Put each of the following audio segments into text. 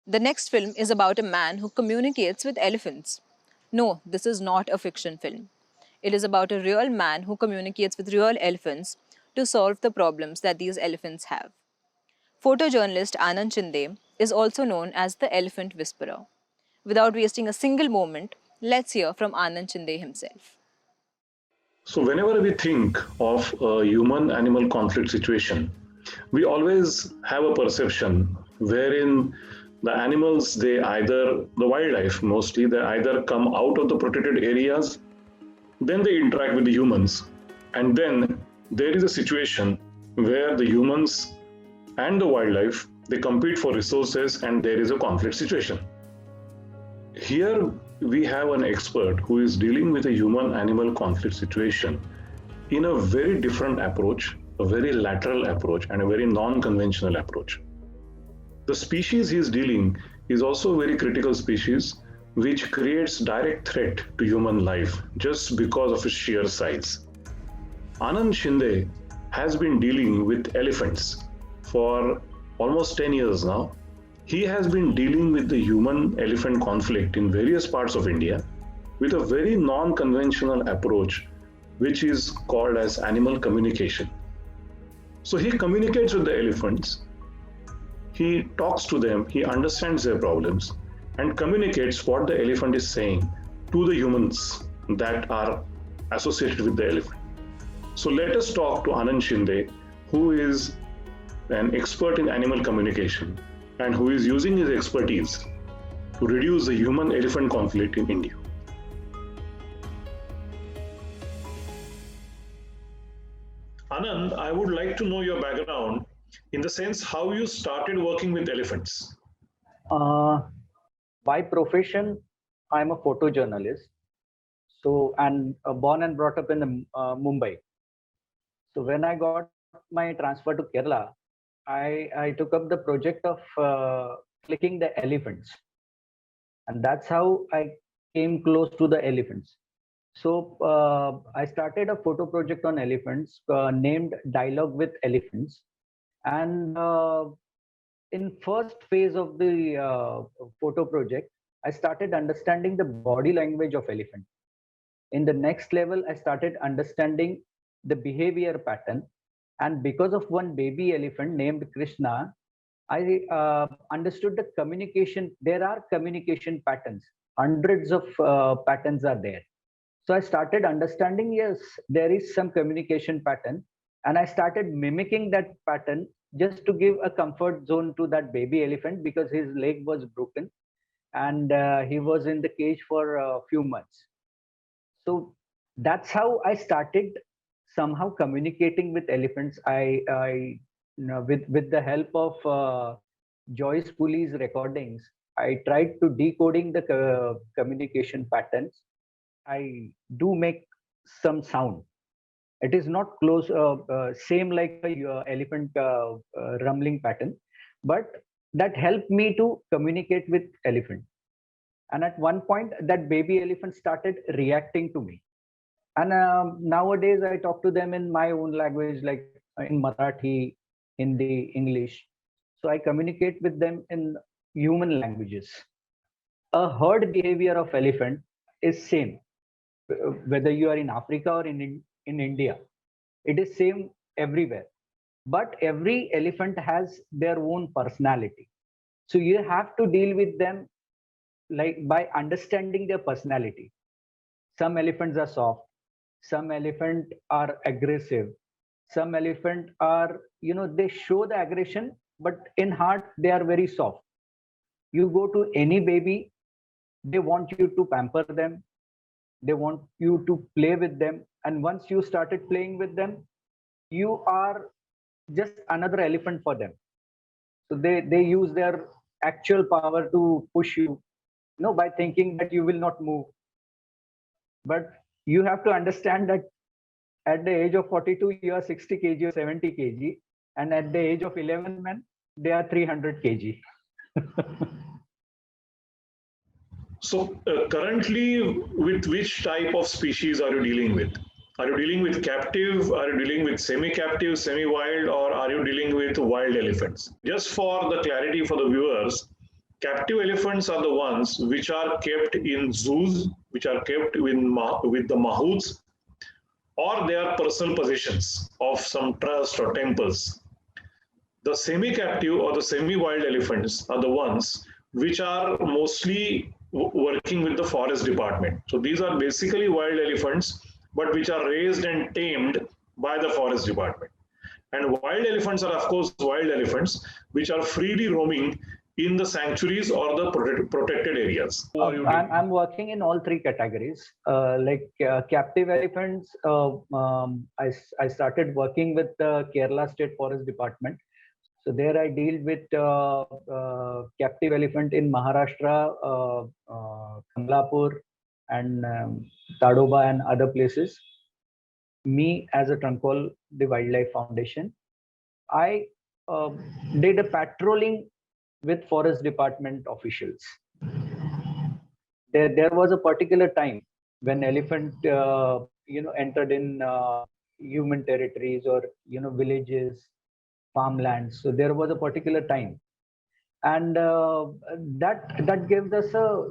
The next film is about a man who communicates with elephants. No, this is not a fiction film. It is about a real man who communicates with real elephants to solve the problems that these elephants have. Photojournalist Anand Shinde is also known as the Elephant Whisperer. Without wasting a single moment, let's hear from Anand Shinde himself. So, whenever we think of a human animal conflict situation, we always have a perception wherein the animals, the wildlife mostly, they either come out of the protected areas, then they interact with the humans, and then there is a situation where the humans and the wildlife they compete for resources and there is a conflict situation. Here we have an expert who is dealing with a human animal conflict situation in a very different approach, a very lateral approach, and a very non conventional approach. The species he is dealing is also a very critical species which creates direct threat to human life just because of its sheer size. Anand Shinde has been dealing with elephants for almost 10 years now. He has been dealing with the human elephant conflict in various parts of India with a very non conventional approach, which is called as animal communication. So he communicates with the elephants, he talks to them, he understands their problems, and communicates what the elephant is saying to the humans that are associated with the elephant. So let us talk to Anand Shinde, who is an expert in animal communication and who is using his expertise to reduce the human elephant conflict in India. Anand, I would like to know your background in the sense how you started working with elephants. Uh, by profession, I'm a photojournalist. So, and born and brought up in Mumbai. So when I got my transfer to Kerala, I took up the project of clicking the elephants, and that's how I came close to the elephants. So I started a photo project on elephants named Dialogue with Elephants, and in first phase of the photo project, I started understanding the body language of elephant. In the next level, I started understanding the behavior pattern, and because of one baby elephant named Krishna, I understood the communication. There are communication patterns. Hundreds of patterns are there. So I started understanding, yes, there is some communication pattern. And I started mimicking that pattern just to give a comfort zone to that baby elephant because his leg was broken and he was in the cage for a few months. So that's how I started somehow communicating with elephants. With the help of Joyce Pulley's recordings, I tried to decoding the communication patterns. I do make some sound. It is not close, same like a elephant rumbling pattern, but that helped me to communicate with elephant. And at one point, that baby elephant started reacting to me. And nowadays, I talk to them in my own language, like in Marathi, Hindi, English. So I communicate with them in human languages. A herd behavior of elephant is same, whether you are in Africa or in India. It is same everywhere. But every elephant has their own personality. So you have to deal with them like by understanding their personality. Some elephants are soft, some elephant are aggressive, some elephant are, they show the aggression, but in heart they are very soft. You go to any baby, they want you to pamper them, they want you to play with them, and once you started playing with them, you are just another elephant for them. So they use their actual power to push you, by thinking that you will not move. But you have to understand that at the age of 42, you are 60 kg or 70 kg, and at the age of 11 men, they are 300 kg. So currently, with which type of species are you dealing with? Are you dealing with captive? Are you dealing with semi-captive, semi-wild, or are you dealing with wild elephants? Just for the clarity for the viewers, Captive elephants are the ones which are kept in zoos, which are kept with the mahouts, or they are personal possessions of some trust or temples. The semi-captive or the semi-wild elephants are the ones which are mostly working with the forest department. So these are basically wild elephants, but which are raised and tamed by the forest department. And wild elephants are, of course, wild elephants which are freely roaming in the sanctuaries or the protected areas. I'm working in all three categories. Captive elephants, I started working with the Kerala State Forest Department. So there I deal with captive elephant in Maharashtra, Kamlapur, and Tadoba and other places. Me as a Trunkol, the Wildlife Foundation, I uh, did a patrolling with Forest Department officials. There was a particular time when elephant entered in human territories or villages, farmlands. So there was a particular time, and that gives us a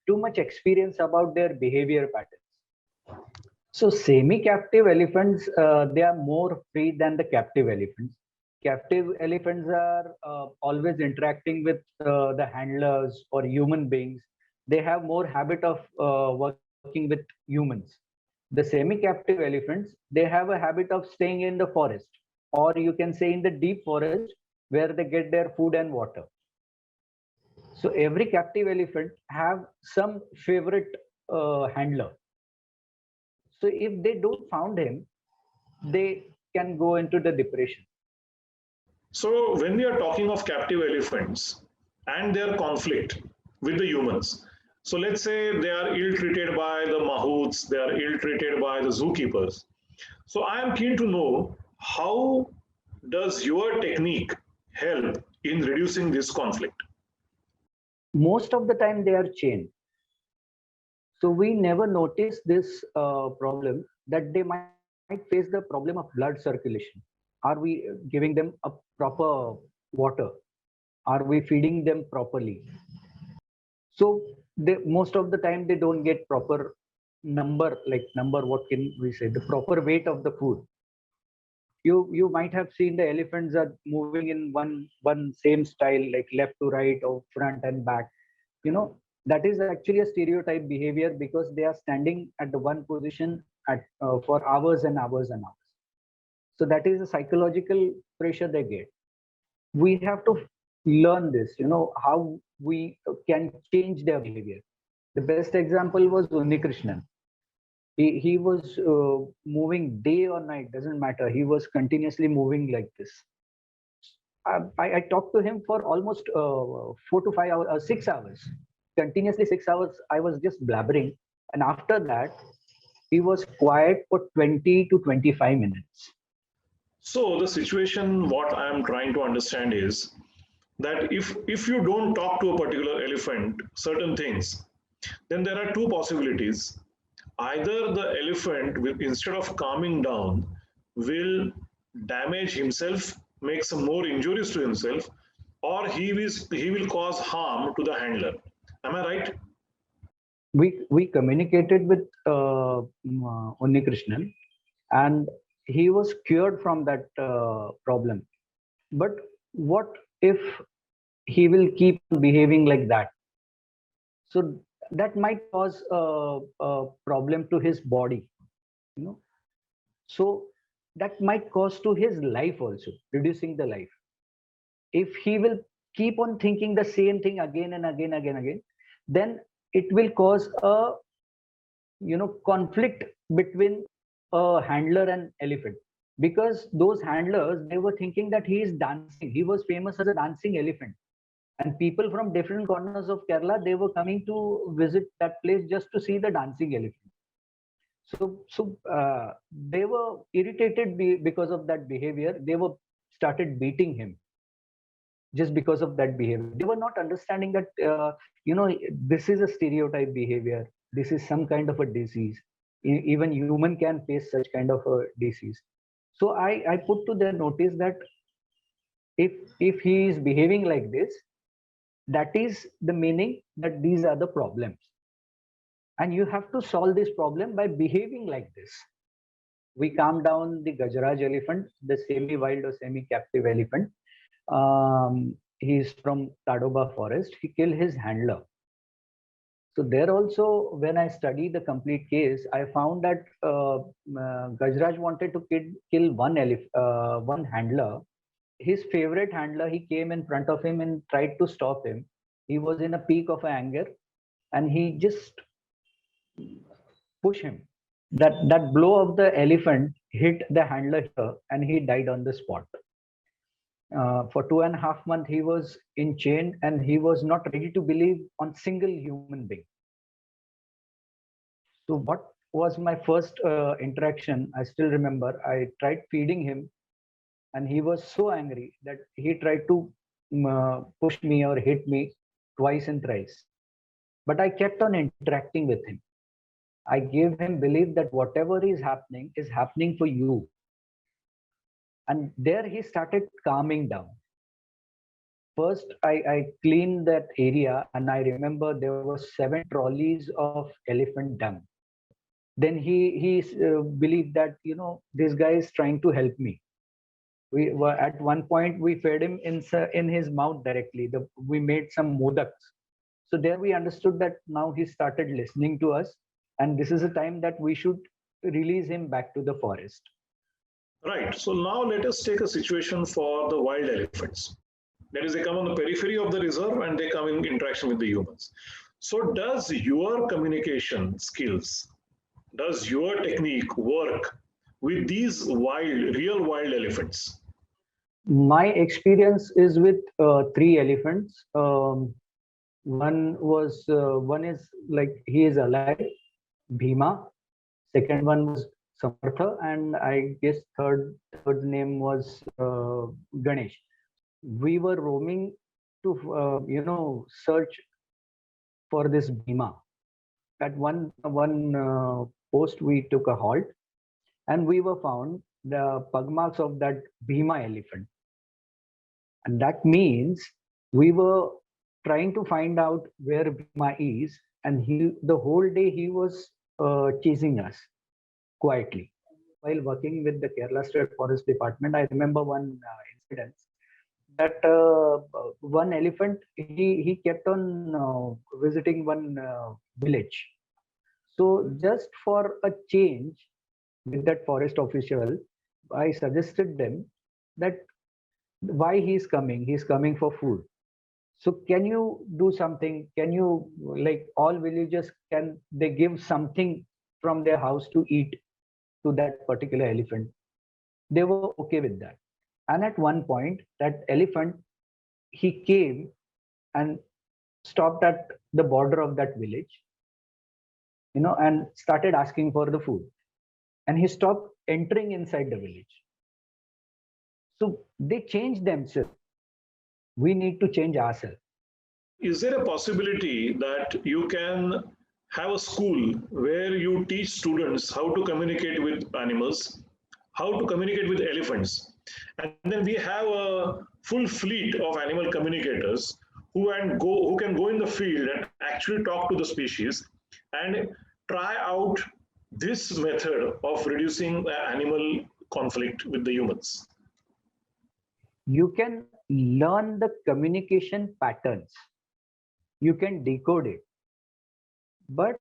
too much experience about their behavior patterns. So semi-captive elephants, they are more free than the captive elephants. Captive elephants are always interacting with the handlers or human beings. They have more habit of working with humans. The semi-captive elephants, they have a habit of staying in the forest, or you can say in the deep forest where they get their food and water. So every captive elephant have some favorite handler. So if they don't found him, they can go into the depression. So when we are talking of captive elephants and their conflict with the humans, so let's say they are ill-treated by the mahouts, they are ill-treated by the zookeepers. So I am keen to know, how does your technique help in reducing this conflict? Most of the time they are chained. So we never notice this problem that they might face the problem of blood circulation. Are we giving them a proper water? Are we feeding them properly? So most of the time they don't get proper number, what can we say, the proper weight of the food. You might have seen the elephants are moving in one same style, like left to right or front and back. That is actually a stereotype behavior, because they are standing at the one position for hours and hours and hours. So that is a psychological pressure they get. We have to learn this, how we can change their behavior. The best example was Unnikrishnan. He was moving day or night, doesn't matter. He was continuously moving like this. I talked to him for almost 4 to 5 hours, 6 hours, continuously 6 hours. I was just blabbering, and after that, he was quiet for 20 to 25 minutes. So the situation, what I am trying to understand is that if you don't talk to a particular elephant certain things, then there are two possibilities. Either the elephant will, instead of calming down, will damage himself, make some more injuries to himself, or he will cause harm to the handler. Am I right? We communicated with Unnikrishnan, and he was cured from that problem. But what if he will keep behaving like that? So that might cause a problem to his body, you know. So that might cause to his life also, reducing the life. If he will keep on thinking the same thing again and again, then it will cause a conflict between a handler and elephant, because those handlers, they were thinking that he is dancing. He was famous as a dancing elephant, and people from different corners of Kerala, they were coming to visit that place just to see the dancing elephant. So they were irritated because of that behavior. They were started beating him just because of that behavior. They were not understanding that this is a stereotype behavior. This is some kind of a disease. Even human can face such kind of a disease. So I put to their notice that if he is behaving like this, That is the meaning that these are the problems. And you have to solve this problem by behaving like this. We calm down the Gajraj elephant, the semi-wild or semi-captive elephant. He's from Tadoba forest. He killed his handler. So there also, when I study the complete case, I found that Gajraj wanted to kill one handler. His favorite handler, he came in front of him and tried to stop him. He was in a peak of anger, and he just pushed him. That blow of the elephant hit the handler here, and he died on the spot. For 2.5 months, he was in chain, and he was not ready to believe on single human being. So what was my first interaction? I still remember. I tried feeding him, and he was so angry that he tried to push me or hit me twice and thrice. But I kept on interacting with him. I gave him belief that whatever is happening for you. And there he started calming down. First, I cleaned that area, and I remember there were 7 trolleys of elephant dung. Then he believed that this guy is trying to help me. We were at one point we fed him in his mouth directly. We made some modaks. So there we understood that now he started listening to us, and this is a time that we should release him back to the forest. Right. So now let us take a situation for the wild elephants. That is, they come on the periphery of the reserve and they come in interaction with the humans. So does your communication skills, does your technique work with these real wild elephants? My experience is with 3 elephants. One is like he is alive, Bhima. Second one was Samartha, and I guess third name was Ganesh. We were roaming to search for this Bhima. At one post, we took a halt, and we were found the pug marks of that Bhima elephant, and that means we were trying to find out where Bhima is, and the whole day he was chasing us quietly. While working with the Kerala State Forest Department, I remember one incident that one elephant he kept on visiting one village. So just for a change with that forest official, I suggested them that why he's coming for food. So can you do something? Can you, like all villagers, can they give something from their house to eat to that particular elephant? They were okay with that. And at one point, that elephant, he came and stopped at the border of that village, and started asking for the food. And he stopped entering inside the village. So they changed themselves. We need to change ourselves. Is there a possibility that you can have a school where you teach students how to communicate with animals, how to communicate with elephants, and then we have a full fleet of animal communicators who can go in the field and actually talk to the species and try out this method of reducing animal conflict with the humans? You can learn the communication patterns. You can decode it. But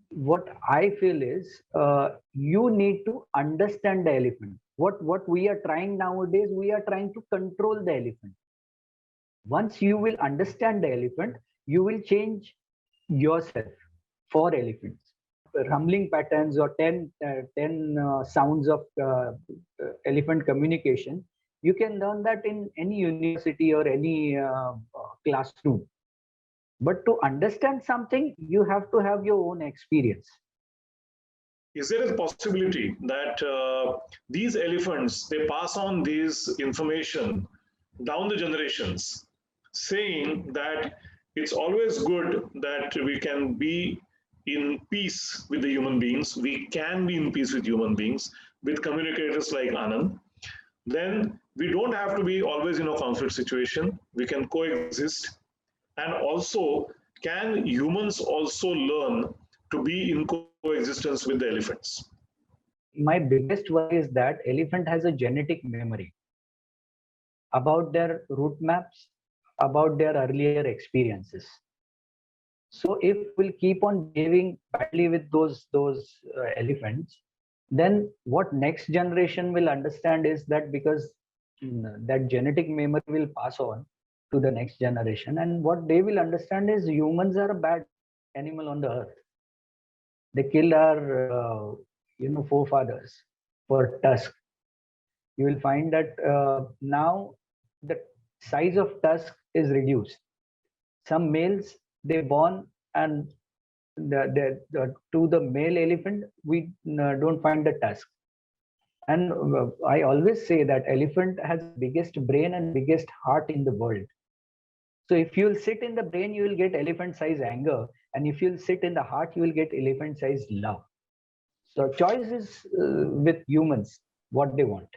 what I feel is you need to understand the elephant. What we are trying nowadays, we are trying to control the elephant. Once you will understand the elephant, you will change yourself for elephants. Rumbling patterns or 10 sounds of elephant communication, you can learn that in any university or any classroom. But to understand something, you have to have your own experience. Is there a possibility that these elephants, they pass on this information down the generations, saying that it's always good that we can be in peace with the human beings, we can be in peace with human beings, with communicators like Anand, then we don't have to be always in a conflict situation, we can coexist, And also, can humans also learn to be in coexistence with the elephants? My biggest worry is that elephant has a genetic memory about their route maps, about their earlier experiences. So if we'll keep on behaving badly with those elephants, then what next generation will understand is that because that genetic memory will pass on to the next generation, and what they will understand is humans are a bad animal on the earth. They killed our forefathers for tusk. You will find that now the size of tusk is reduced. Some males they born and to the male elephant we don't find the tusk. And I always say that elephant has the biggest brain and biggest heart in the world. So if you'll sit in the brain, you will get elephant size anger, and if you'll sit in the heart, you will get elephant size love. So choice is with humans what they want.